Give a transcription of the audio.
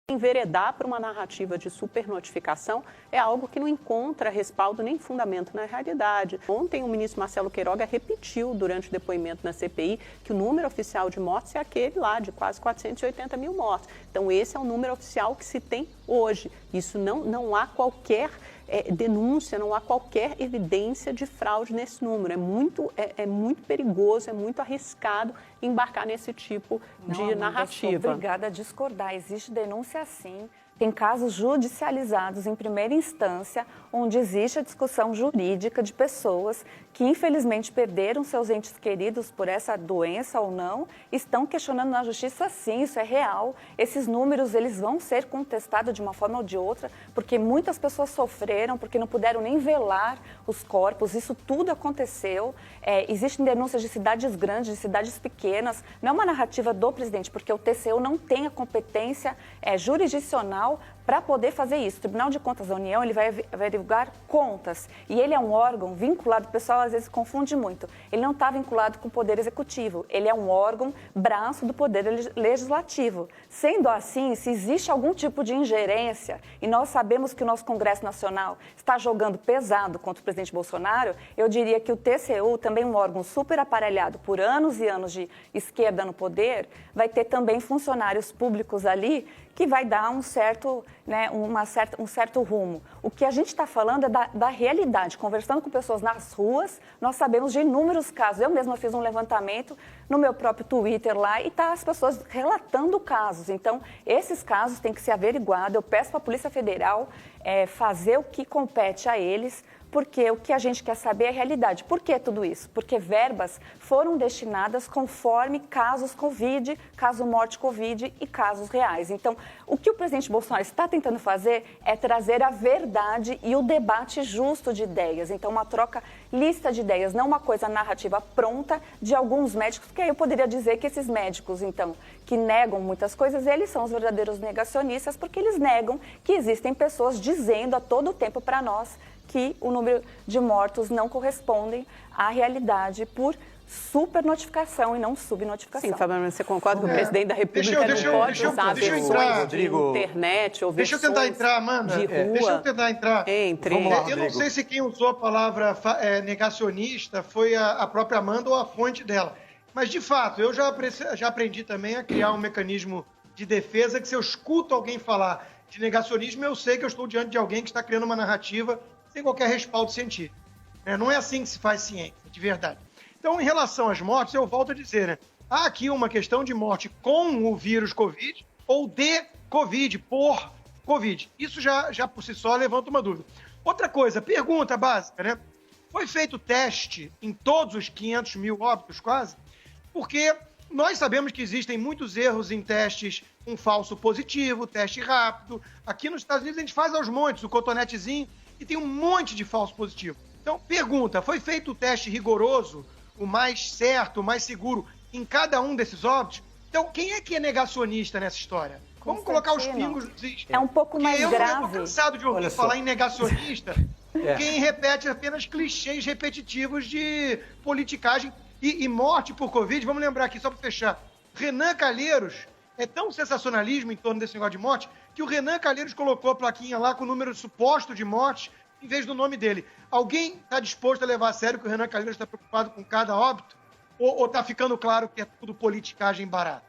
Enveredar para uma narrativa de supernotificação é algo que não encontra respaldo nem fundamento na realidade. Ontem o ministro Marcelo Queiroga repetiu durante o depoimento na CPI que o número oficial de mortes é aquele lá de quase 480 mil mortes. Então esse é o número oficial que se tem hoje. Isso não há qualquer denúncia, não há qualquer evidência de fraude nesse número. É muito perigoso, é muito arriscado embarcar nesse tipo de narrativa. Eu sou obrigada a discordar. Existe denúncia sim. Tem casos judicializados em primeira instância, onde existe a discussão jurídica de pessoas que, infelizmente, perderam seus entes queridos por essa doença ou não, estão questionando na justiça, sim, isso é real. Esses números, eles vão ser contestados de uma forma ou de outra, porque muitas pessoas sofreram, porque não puderam nem velar os corpos, isso tudo aconteceu. Existem denúncias de cidades grandes, de cidades pequenas, não é uma narrativa do presidente, porque o TCU não tem a competência jurisdicional para poder fazer isso. O Tribunal de Contas da União, ele vai averiguar contas e ele é um órgão vinculado, o pessoal às vezes confunde muito, ele não está vinculado com o Poder Executivo, ele é um órgão braço do Poder Legislativo. Sendo assim, se existe algum tipo de ingerência e nós sabemos que o nosso Congresso Nacional está jogando pesado contra o presidente Bolsonaro, eu diria que o TCU, também um órgão super aparelhado por anos e anos de esquerda no poder, vai ter também funcionários públicos ali que vai dar um certo rumo. O que a gente está falando é da realidade. Conversando com pessoas nas ruas, nós sabemos de inúmeros casos. Eu mesma fiz um levantamento no meu próprio Twitter lá e tá as pessoas relatando casos. Então, esses casos têm que ser averiguados. Eu peço para a Polícia Federal fazer o que compete a eles, porque o que a gente quer saber é a realidade. Por que tudo isso? Porque verbas foram destinadas conforme casos Covid, caso morte Covid e casos reais. Então, o que o presidente Bolsonaro está tentando fazer é trazer a verdade e o debate justo de ideias. Então, uma troca lista de ideias, não uma coisa narrativa pronta de alguns médicos, que aí eu poderia dizer que esses médicos, então, que negam muitas coisas, eles são os verdadeiros negacionistas, porque eles negam que existem pessoas dizendo a todo tempo para nós que o número de mortos não correspondem à realidade por supernotificação e não subnotificação. Sim, Fabiana, você concorda que o presidente da República não pode usar versões de internet ou versões Deixa eu tentar entrar, Amanda. de rua? Deixa eu tentar entrar. Entre. Eu não sei se quem usou a palavra negacionista foi a própria Amanda ou a fonte dela. Mas, de fato, eu já aprendi também a criar um mecanismo de defesa que se eu escuto alguém falar de negacionismo, eu sei que eu estou diante de alguém que está criando uma narrativa sem qualquer respaldo científico. Não é assim que se faz ciência, de verdade. Então, em relação às mortes, eu volto a dizer, né? Há aqui uma questão de morte com o vírus Covid ou de Covid, por Covid. Isso já por si só levanta uma dúvida. Outra coisa, pergunta básica, né? Foi feito teste em todos os 500 mil óbitos, quase? Porque nós sabemos que existem muitos erros em testes com falso positivo, teste rápido. Aqui nos Estados Unidos a gente faz aos montes, o cotonetezinho, e tem um monte de falso positivo. Então, pergunta, foi feito o teste rigoroso, o mais certo, o mais seguro, em cada um desses óbitos? Então, quem é que é negacionista nessa história? Vamos colocar os pingos nos is. É um pouco mais grave. Eu estou cansado de ouvir falar em negacionista, quem repete apenas clichês repetitivos de politicagem e morte por Covid. Vamos lembrar aqui, só para fechar, Renan Calheiros, é tão sensacionalismo em torno desse negócio de morte, que o Renan Calheiros colocou a plaquinha lá com o número suposto de mortes em vez do nome dele. Alguém está disposto a levar a sério que o Renan Calheiros está preocupado com cada óbito? Ou está ficando claro que é tudo politicagem barata?